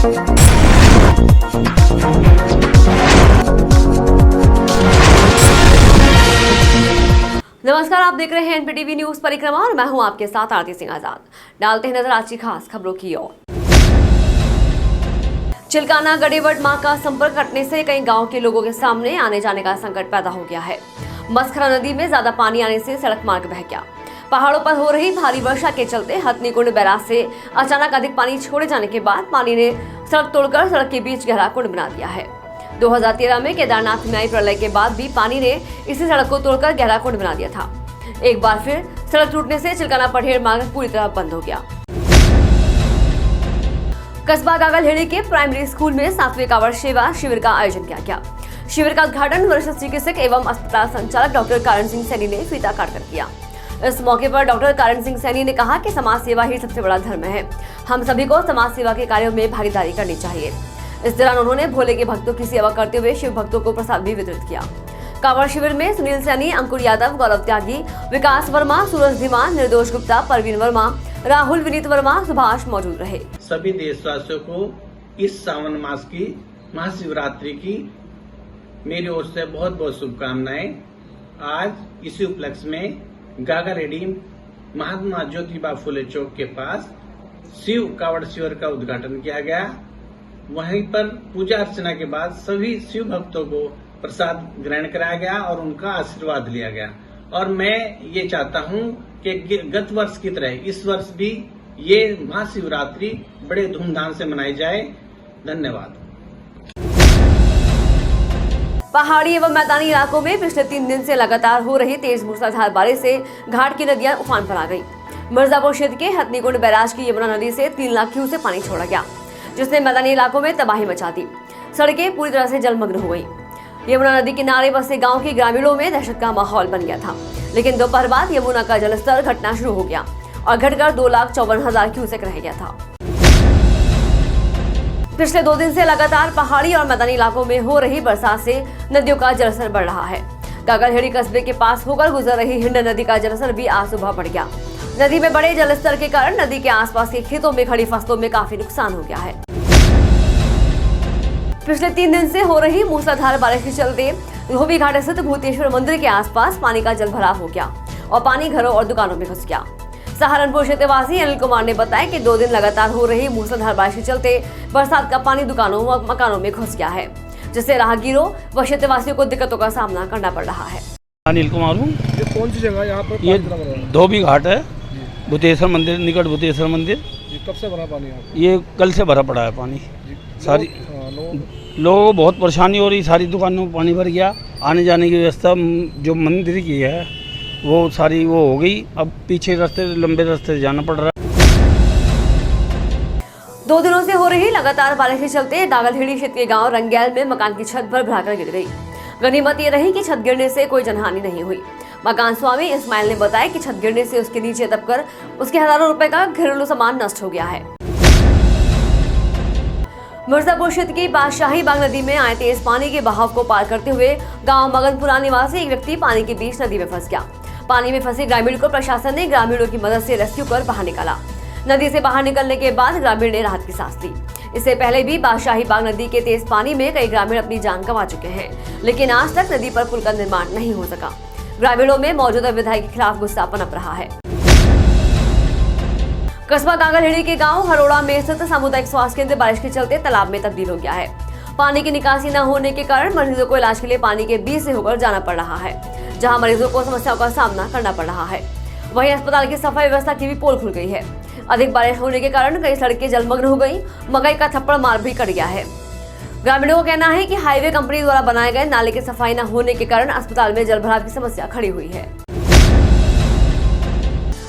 नमस्कार, आप देख रहे हैं एनपीटीवी न्यूज परिक्रमा और मैं हूं आपके साथ आरती सिंह आजाद। डालते हैं नजर आज की खास खबरों की ओर। चिलकाना गडेवट मां का संपर्क कटने से कई गांव के लोगों के सामने आने जाने का संकट पैदा हो गया है। मस्खरा नदी में ज्यादा पानी आने से सड़क मार्ग बह गया। पहाड़ों पर हो रही भारी वर्षा के चलते हथनीकुंड बैराज से अचानक अधिक पानी छोड़े जाने के बाद पानी ने सड़क तोड़कर सड़क के बीच गहरा कुंड बना दिया है। 2013 में केदारनाथ में आई प्रलय के बाद भी पानी ने इसी सड़क को तोड़कर गहरा कुंड बना दिया था। एक बार फिर सड़क टूटने से चिलकाना पठेर मार्ग पूरी तरह बंद हो गया। कस्बा गागलहेड़ी के प्राइमरी स्कूल में 7वें कांवड़ सेवा शिविर का आयोजन किया गया। शिविर का उद्घाटन वरिष्ठ चिकित्सक एवं अस्पताल संचालक डॉक्टर कारण सिंह सैनी ने फीता काटकर किया। इस मौके पर डॉक्टर कारण सिंह सैनी ने कहा कि समाज सेवा ही सबसे बड़ा धर्म है। हम सभी को समाज सेवा के कार्यों में भागीदारी करनी चाहिए। इस दौरान उन्होंने भोले के भक्तों की सेवा करते हुए शिव भक्तों को प्रसाद भी वितरित किया। कांवड़ शिविर में सुनील सैनी, अंकुर यादव, गौरव त्यागी, विकास वर्मा, सूरज धीमान, निर्दोष गुप्ता, परवीन वर्मा, राहुल विनीत वर्मा, सुभाष मौजूद रहे। सभी देशवासियों को इस सावन मास की महाशिवरात्रि की मेरी ओर से बहुत बहुत शुभकामनाएं। आज इसी उपलक्ष्य में गागलहेड़ी महात्मा ज्योतिबा फुले चौक के पास शिव कांवड़ शिविर का उद्घाटन किया गया। वहीं पर पूजा अर्चना के बाद सभी शिव भक्तों को प्रसाद ग्रहण कराया गया और उनका आशीर्वाद लिया गया। और मैं ये चाहता हूं कि गत वर्ष की तरह इस वर्ष भी ये महाशिवरात्रि बड़े धूमधाम से मनाई जाए। धन्यवाद। पहाड़ी एवं मैदानी इलाकों में पिछले 3 दिन से लगातार हो रही तेज मूसलाधार बारिश से घाट की नदियां उफान पर आ गई। मिर्जापुर क्षेत्र के हथनीकुंड बैराज की यमुना नदी से 3 लाख क्यूसेक पानी छोड़ा गया, जिसने मैदानी इलाकों में तबाही मचा दी। सड़कें पूरी तरह से जलमग्न हो गई। यमुना नदी किनारे बसे गांव के ग्रामीणों में दहशत का माहौल बन गया था। लेकिन दोपहर बाद यमुना का जलस्तर घटना शुरू हो गया और घटकर 2,54,000 क्यूसेक रह गया था। पिछले 2 दिन से लगातार पहाड़ी और मैदानी इलाकों में हो रही बरसात से नदियों का जलस्तर बढ़ रहा है। गागलहेड़ी कस्बे के पास होकर गुजर रही हिंड नदी का जलस्तर भी आज सुबह बढ़ गया। नदी में बड़े जलस्तर के कारण नदी के आसपास के खेतों में खड़ी फसलों में काफी नुकसान हो गया है। पिछले 3 दिन से हो रही मूसलाधार बारिश के चलते धोबी घाट स्थित भूतेश्वर मंदिर के आसपास पानी का जलभराव हो गया और पानी घरों और दुकानों में घुस गया। सहारनपुर क्षेत्रवासी अनिल कुमार ने बताया कि 2 दिन लगातार हो रही मूसलाधार बारिश के चलते बरसात का पानी दुकानों व मकानों में घुस गया है, जिससे राहगीरों व क्षेत्रवासियों को दिक्कतों का सामना करना पड़ रहा है। अनिल कुमार हूँ। ये कौन सी जगह है यहाँ पर? ये धोबी घाट है, भूतेश्वर मंदिर निकट भूतेश्वर मंदिर। कब से भरा पानी यहाँ? ये कल से भरा पड़ा है पानी। सारी लोगों को बहुत परेशानी हो रही। सारी दुकानों में पानी भर गया। आने जाने की व्यवस्था जो मंदिर की है वो सारी वो हो गई। अब पीछे रास्ते लंबे रास्ते से जाना पड़ रहा है। 2 दिनों से हो रही लगातार बारिश के चलते गागलहेड़ी क्षेत्र के गांव रंगैल में मकान की छत भर गिर गई। गनीमत ये रही कि छत गिरने से कोई जनहानि नहीं हुई। मकान स्वामी इस्माइल ने बताया कि छत गिरने से उसके नीचे दबकर उसके हजारों रुपए का घरेलू सामान नष्ट हो गया है। मिर्जापुर क्षेत्र की बादशाही बाग नदी में आए तेज पानी के बहाव को पार करते हुए गांव मगनपुरा निवासी एक व्यक्ति पानी के बीच नदी में फंस गया। पानी में फंसे ग्रामीण को प्रशासन ने ग्रामीणों की मदद से रेस्क्यू कर बाहर निकाला। नदी से बाहर निकलने के बाद ग्रामीण ने राहत की सांस ली। इससे पहले भी बादशाही बाग नदी के तेज पानी में कई ग्रामीण अपनी जान गंवा चुके हैं, लेकिन आज तक नदी पर पुल का निर्माण नहीं हो सका। ग्रामीणों में मौजूदा विधायक के खिलाफ गुस्सा पनप रहा है। कस्बा गागलहेड़ी के गांव हरोड़ा में स्थित सामुदायिक स्वास्थ्य केंद्र बारिश के चलते तालाब में तब्दील हो गया है। पानी की निकासी न होने के कारण मरीजों को इलाज के लिए पानी के बीच से होकर जाना पड़ रहा है, जहां मरीजों को समस्याओं का सामना करना पड़ रहा है। वहीं अस्पताल की सफाई व्यवस्था की भी पोल खुल गई है। अधिक बारिश होने के कारण कई सड़कें जलमग्न हो गई। मकई का थप्पड़ मार भी कट गया है। ग्रामीणों का कहना है कि हाईवे कंपनी द्वारा बनाए गए नाले की सफाई न होने के कारण अस्पताल में जलभराव की समस्या खड़ी हुई है।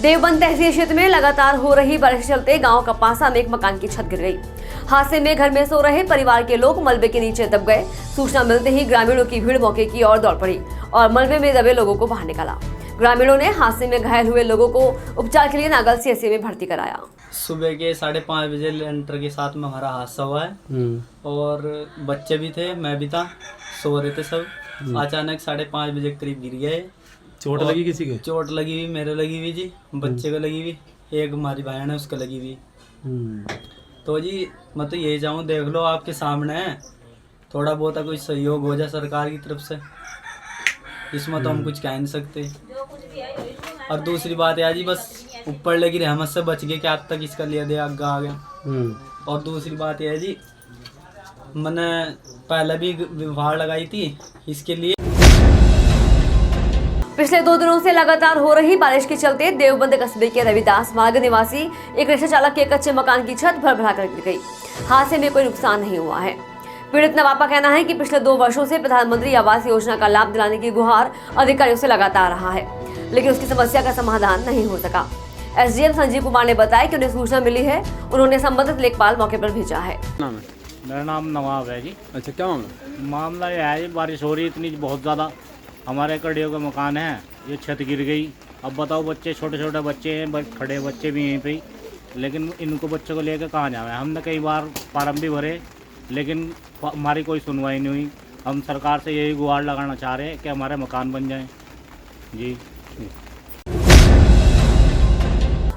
देवबंद तहसील क्षेत्र में लगातार हो रही बारिश के चलते गांव कपासा में एक मकान की छत गिर गई। हादसे में घर में सो रहे परिवार के लोग मलबे के नीचे दब गए। सूचना मिलते ही ग्रामीणों की भीड़ मौके की ओर दौड़ पड़ी और मलबे में दबे लोगों को बाहर निकाला। ग्रामीणों ने हादसे में घायल हुए लोगों को उपचार के लिए नागल सीएचसी में भर्ती कराया। सुबह के 5:30 बजे लेंटर के साथ में हमारा हादसा हुआ है और बच्चे भी थे, मैं भी था, सो रहे थे सब। अचानक 5:30 बजे करीब गिर गए। चोट लगी किसी के? चोट लगी हुई, मेरे लगी हुई जी, बच्चे को लगी हुई, एक हमारी बहन है उसको लगी हुई। तो जी मैं तो यही चाहूँ, देख लो आपके सामने है, थोड़ा बहुत कोई सहयोग हो जाए सरकार की तरफ से, इसमें तो हम कुछ कह नहीं सकते। और दूसरी बात है जी, बस ऊपर लगी रहमत से बच गए कि आज तक इसका लिया दिया आगे आ गया। और दूसरी बात यह है जी, मैंने पहले भी गुहार लगाई थी इसके लिए। पिछले 2 दिनों से लगातार हो रही बारिश के चलते देवबंद कस्बे के रविदास मार्ग निवासी एक रिक्शा चालक के कच्चे मकान की छत भर कर गिर गई। हादसे में कोई नुकसान नहीं हुआ है। पीड़ित नवाब का कहना है कि पिछले 2 वर्षों से प्रधानमंत्री आवास योजना का लाभ दिलाने की गुहार अधिकारियों से लगातार रहा है, लेकिन उसकी समस्या का समाधान नहीं हो सका। एसडीएम संजीव कुमार ने बताया कि उन्हें सूचना मिली है, उन्होंने संबंधित लेखपाल मौके पर भेजा है। मेरा नाम नवाब है जी। अच्छा, क्या मामला? मामला यह है जी, बारिश हो रही इतनी बहुत ज़्यादा, हमारे कड़ियों का मकान है, ये छत गिर गई। अब बताओ, बच्चे छोटे छोटे बच्चे हैं, खड़े बच्चे भी यहीं पे ही, लेकिन इनको बच्चों को लेकर कहाँ जाए। हमने कई बार फार्म भी भरे, लेकिन हमारी कोई सुनवाई नहीं हुई। हम सरकार से यही गुहार लगाना चाह रहे हैं कि हमारे मकान बन जाएं जी।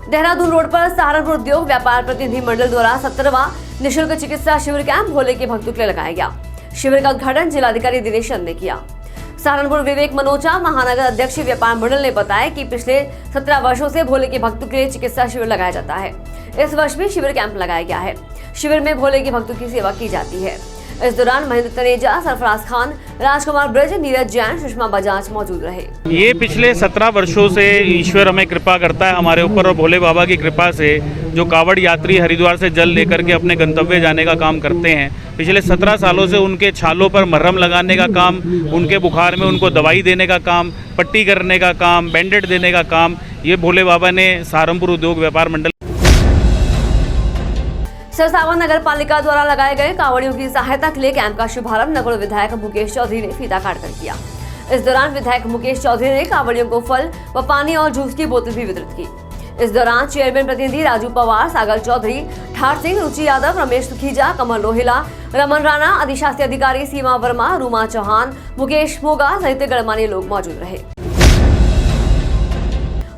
देहरादून रोड पर सहारनपुर उद्योग व्यापार प्रतिनिधि मंडल द्वारा 17वां निःशुल्क चिकित्सा शिविर कैंप भोले के भक्तों के लिए लगाया गया। शिविर का उद्घाटन जिलाधिकारी दिनेश चंद ने किया। सहारनपुर विवेक मनोचा महानगर अध्यक्ष व्यापार मंडल ने बताया कि पिछले 17 वर्षों से भोले के भक्तों के लिए चिकित्सा शिविर लगाया जाता है। इस वर्ष भी शिविर कैंप लगाया गया है। शिविर में भोले के भक्तों की सेवा की जाती है। इस दौरान महेंद्र तनेजा, सरफराज खान, राजकुमार ब्रज, नीरज जैन, सुषमा बजाज मौजूद रहे। ये पिछले 17 वर्षों से ईश्वर हमें कृपा करता है हमारे ऊपर, और भोले बाबा की कृपा से जो कावड़ यात्री हरिद्वार से जल लेकर के अपने गंतव्य जाने का काम करते हैं, पिछले 17 सालों से उनके छालों पर मरहम लगाने का काम, उनके बुखार में उनको दवाई देने का काम, पट्टी करने का काम, बैंडेड देने का काम, ये भोले बाबा ने सहारनपुर उद्योग व्यापार मंडल सरसावा नगर पालिका द्वारा लगाए गए कांवड़ियों की सहायता के लिए कैंप का शुभारंभ नगर विधायक मुकेश चौधरी ने फीता काटकर किया। इस दौरान विधायक मुकेश चौधरी ने कांवड़ियों को फल व पानी और जूस की बोतल भी वितरित की। इस दौरान चेयरमैन प्रतिनिधि राजू पवार, सागर चौधरी, ठार सिंह, रुचि यादव, रमेश सुखीजा, कमल रोहिला, रमन राणा, अधिशासी अधिकारी सीमा वर्मा, रूमा चौहान, मुकेश मोगा सहित गणमान्य लोग मौजूद रहे।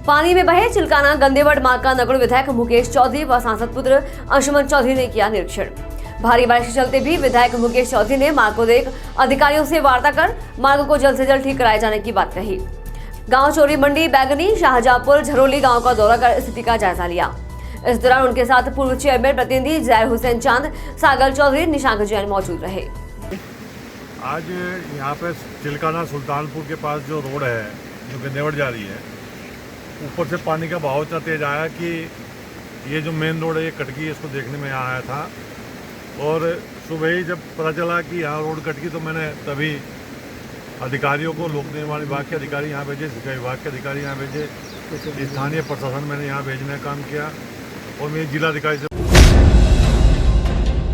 पानी में बहे चिलकाना गंदेवड़ मार्ग का नगर विधायक मुकेश चौधरी व सांसद पुत्र अंशुमन चौधरी ने किया निरीक्षण। भारी बारिश के चलते भी विधायक मुकेश चौधरी ने मार्ग को देख अधिकारियों से वार्ता कर मार्ग को जल्द से जल्द ठीक कराए जाने की बात कही। गांव चोरी मंडी, बैगनी, शाहजहांपुर, झरोली गांव का दौरा कर स्थिति का जायजा लिया। इस दौरान उनके साथ पूर्व चेयरमैन प्रतिनिधि जैर हुसैन चांद, सागर चौधरी, निशांक जैन मौजूद रहे। आज यहाँ पे चिलकाना सुल्तानपुर के पास जो रोड है जो गंदेवड़ जा रही है, ऊपर से पानी का बहाव इतना तेज आया कि ये जो मेन रोड है ये कट गई। इसको देखने में यहाँ आया था और सुबह ही जब पता चला कि यहाँ रोड कट गई तो मैंने तभी अधिकारियों को, लोक निर्माण विभाग के अधिकारी यहाँ भेजे, सिंचाई विभाग के अधिकारी यहाँ भेजे, स्थानीय प्रशासन मैंने यहाँ भेजने का काम किया और मेरी जिलाधिकारी से।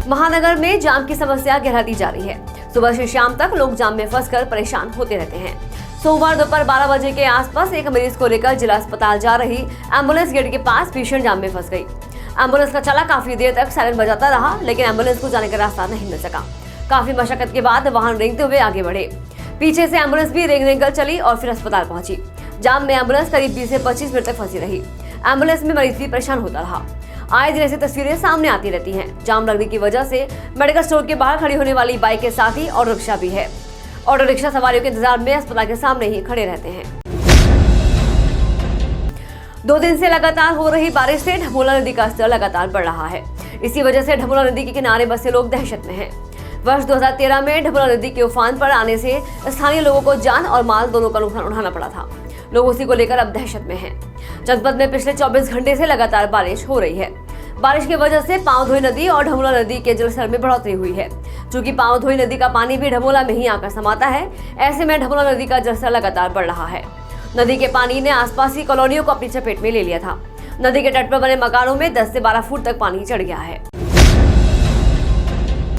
महानगर में जाम की समस्या गहराती जा रही है। सुबह से शाम तक लोग जाम में फंसकर परेशान होते रहते हैं। सोमवार दोपहर 12 बजे के आसपास एक मरीज को लेकर जिला अस्पताल जा रही एम्बुलेंस गेट के पास भीषण जाम में फंस गई। एम्बुलेंस का चालक काफी देर तक सायरन बजाता रहा, लेकिन एम्बुलेंस को जाने का रास्ता नहीं मिल सका। काफी मशक्कत के बाद वाहन रेंगते हुए आगे बढ़े। पीछे से एम्बुलेंस भी रेंग कर चली और फिर अस्पताल पहुंची। जाम में एम्बुलेंस करीब 20 से 25 मिनट तक फंसी रही। एम्बुलेंस में मरीज भी परेशान होता रहा। आए दिन ऐसी तस्वीरें सामने आती रहती हैं। जाम लगने की वजह से मेडिकल स्टोर के बाहर खड़ी होने वाली बाइक के साथ ही ऑटो रिक्शा भी है। ऑटो रिक्शा सवारियों के इंतजार में अस्पताल के सामने ही खड़े रहते हैं। 2 दिन से लगातार हो रही बारिश से ढमोला नदी का स्तर लगातार बढ़ रहा है। इसी वजह से ढमोला नदी के किनारे बसे लोग दहशत में हैं। वर्ष 2013 में ढमोला नदी के उफान पर आने से स्थानीय लोगों को जान और माल दोनों का नुकसान उठाना पड़ा था। लोग उसी को लेकर अब दहशत में हैं। जनपद में पिछले 24 घंटे से लगातार बारिश हो रही है। बारिश की वजह से पांवधोई नदी और ढमोला नदी के जलस्तर में बढ़ोतरी हुई है। चूंकि पांवधोई नदी का पानी भी ढमोला में ही आकर समाता है, ऐसे में ढमोला नदी का जलस्तर लगातार बढ़ रहा है। नदी के पानी ने आसपास की कॉलोनियों को अपनी चपेट में ले लिया था। नदी के तट पर बने मकानों में 10 से 12 फुट तक पानी चढ़ गया है।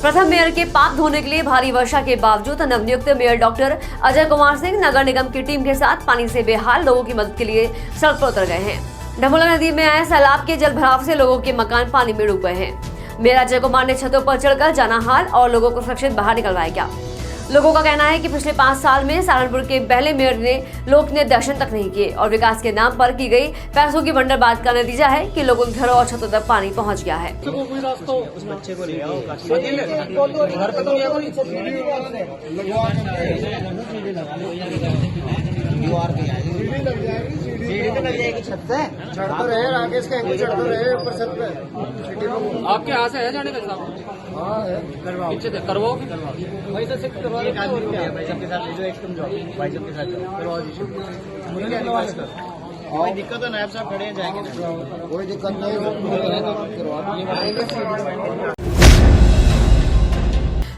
प्रथम मेयर के पाप धोने के लिए भारी वर्षा के बावजूद नवनियुक्त मेयर डॉक्टर अजय कुमार सिंह नगर निगम की टीम के साथ पानी से बेहाल लोगों की मदद के लिए सड़क पर उतर गए हैं। ढमोला नदी में आए सैलाब के जल भराव से लोगों के मकान पानी में डूब गए हैं। मेयर अजय कुमार ने छतों पर चढ़कर जाना हाल और लोगों को सुरक्षित बाहर निकलवाया गया। लोगों का कहना है कि पिछले 5 साल में सहारनपुर के पहले मेयर ने लोक ने दर्शन तक नहीं किए और विकास के नाम पर की गई पैसों की बंडरबांट का नतीजा है कि लोगों के घरों और छतों तक पानी पहुंच गया है। आपके यहाँ से है जाने का साहब? हाँ है, पीछे करवाओ भाई से करवा एक आदमी भाई सबके साथ जो एकदम जाओ भाई सबके साथ करवा दीजिए। कोई दिक्कत है, नायब साहब खड़े हैं, जाएंगे, कोई दिक्कत नहीं।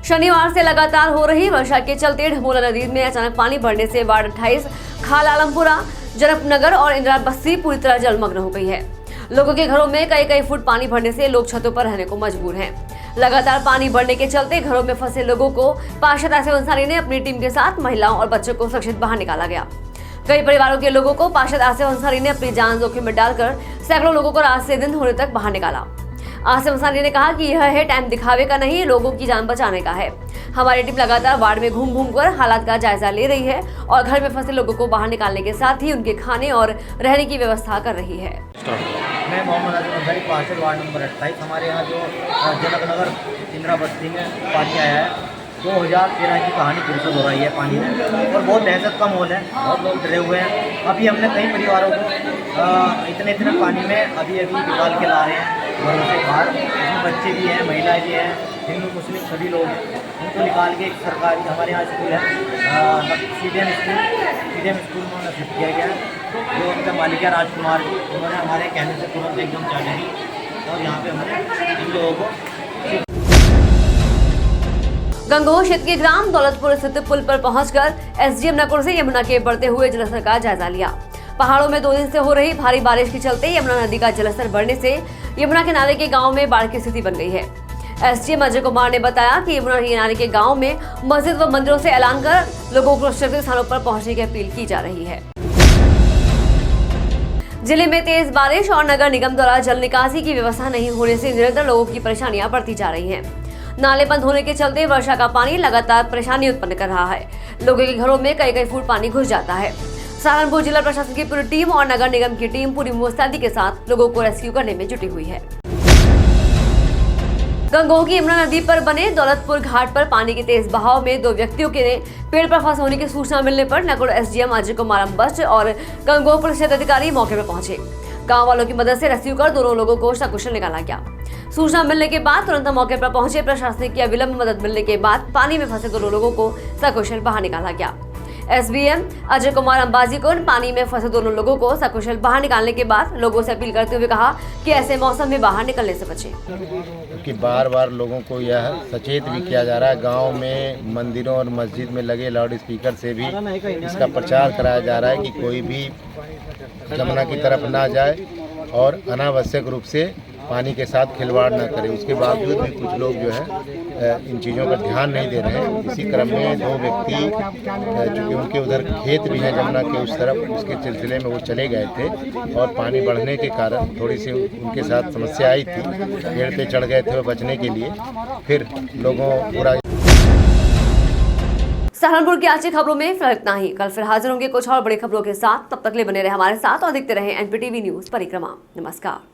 शनिवार से लगातार हो रही वर्षा के चलते ढमोला नदी में अचानक पानी बढ़ने से वार्ड 28, खाल आलमपुरा, जनकनगर और इंदिरा बस्ती पूरी तरह जलमग्न हो गई है। लोगों के घरों में कई फुट पानी भरने से लोग छतों पर रहने को मजबूर हैं। लगातार पानी बढ़ने के चलते घरों में फंसे लोगों को पार्षद आसिफ अंसारी ने अपनी टीम के साथ महिलाओं और बच्चों को सुरक्षित बाहर निकाला गया। कई परिवारों के लोगों को पार्षद आसिफ अंसारी ने अपनी जान जोखिम में डालकर सैकड़ों लोगों को रात से दिन होने तक बाहर निकाला। आसिफ अंसारी ने कहा कि यह है टाइम दिखावे का नहीं, लोगों की जान बचाने का है। हमारी टीम लगातार वार्ड में घूम कर हालात का जायजा ले रही है और घर में फंसे लोगों को बाहर निकालने के साथ ही उनके खाने और रहने की व्यवस्था कर रही है। मैं मोहम्मद आसिफ अंसारी, पार्षद वार्ड नंबर 28। हमारे यहाँ जो जनकनगर इंदिरा बस्ती में पानी आया है, 2013 की कहानी फिर से दोहराई है पानी में और बहुत दहशत का माहौल है, बहुत लोग डरे हुए हैं। अभी हमने कई परिवारों को इतने पानी में अभी निकाल के ला रहे हैं घरों से बाहर। इसमें बच्चे भी हैं, महिलाएं भी हैं, हिंदू मुस्लिम सभी लोग हैं। उनको निकाल के एक सरकारी हमारे यहाँ स्कूल है सीडीएम स्कूल में उन्हें शिफ्ट किया गया है। जो उनका मालिक है राजकुमार जी, उन्होंने हमारे कहने से तुरंत एकदम चाले दी और यहाँ पे हमने इन लोगों को। गंगोह क्षेत्र के ग्राम दौलतपुर स्थित पुल पर पहुंचकर एसडीएम नकुल से यमुना के बढ़ते हुए जलस्तर का जायजा लिया। पहाड़ों में 2 दिन से हो रही भारी बारिश के चलते यमुना नदी का जलस्तर बढ़ने से यमुना किनारे के गांव में बाढ़ की स्थिति बन गई है। एसडीएम अजय कुमार ने बताया कि यमुना किनारे के गांव में मस्जिद व मंदिरों से ऐलान कर लोगों को सुरक्षित स्थानों पर पहुंचने की अपील की जा रही है। जिले में तेज बारिश और नगर निगम द्वारा जल निकासी की व्यवस्था नहीं होने से निरंतर लोगों की परेशानियां बढ़ती जा रही हैं। नाले बंद होने के चलते वर्षा का पानी लगातार परेशानी उत्पन्न कर रहा है। लोगों के घरों में कई फुट पानी घुस जाता है। सहारनपुर जिला प्रशासन की पूरी टीम और नगर निगम की टीम पूरी मुस्तैदी के साथ लोगों को रेस्क्यू करने में जुटी हुई है। गंगोह की यमुना नदी पर बने दौलतपुर घाट पर पानी के तेज बहाव में 2 व्यक्तियों के पेड़ पर फंस होने की सूचना मिलने पर नकुल एसडीएम अजय कुमार अम्बस्ट और गंगोह पुलिस अधिकारी मौके पर पहुंचे। गांव वालों की मदद से रेस्क्यू कर दोनों लोगों को सकुशल निकाला गया। सूचना मिलने के बाद तुरंत मौके पर पहुंचे प्रशासन की अविलंब मदद मिलने के बाद पानी में फंसे दोनों लोगों को सकुशल बाहर निकाला गया। एसबीएम अजय कुमार अंबाजी को पानी में फंसे दोनों लोगों को सकुशल बाहर निकालने के बाद लोगों से अपील करते हुए कहा कि ऐसे मौसम में बाहर निकलने से बचें। कि बार लोगों को यह सचेत भी किया जा रहा है। गांव में मंदिरों और मस्जिद में लगे लाउड स्पीकर से भी इसका प्रचार कराया जा रहा है कि कोई भी यमुना की तरफ ना जाए और अनावश्यक रूप से पानी के साथ खिलवाड़ ना करे। उसके बावजूद भी कुछ लोग जो है इन चीज़ों पर ध्यान नहीं दे रहे हैं। इसी क्रम में 2 व्यक्ति चूँकि उनके उधर खेत भी है जमुना के उस तरफ, उसके सिलसिले में वो चले गए थे और पानी बढ़ने के कारण थोड़ी सी उनके साथ समस्या आई थी। पेड़ पे चढ़ गए थे वो बचने के लिए, फिर लोगों पूरा। सहारनपुर की आज की खबरों में फिलहाल इतना ही। कल फिर हाजिर होंगे कुछ और बड़ी खबरों के साथ। तब तक ले बने रहे हमारे साथ और देखते रहे एनपीटीवी न्यूज परिक्रमा। नमस्कार।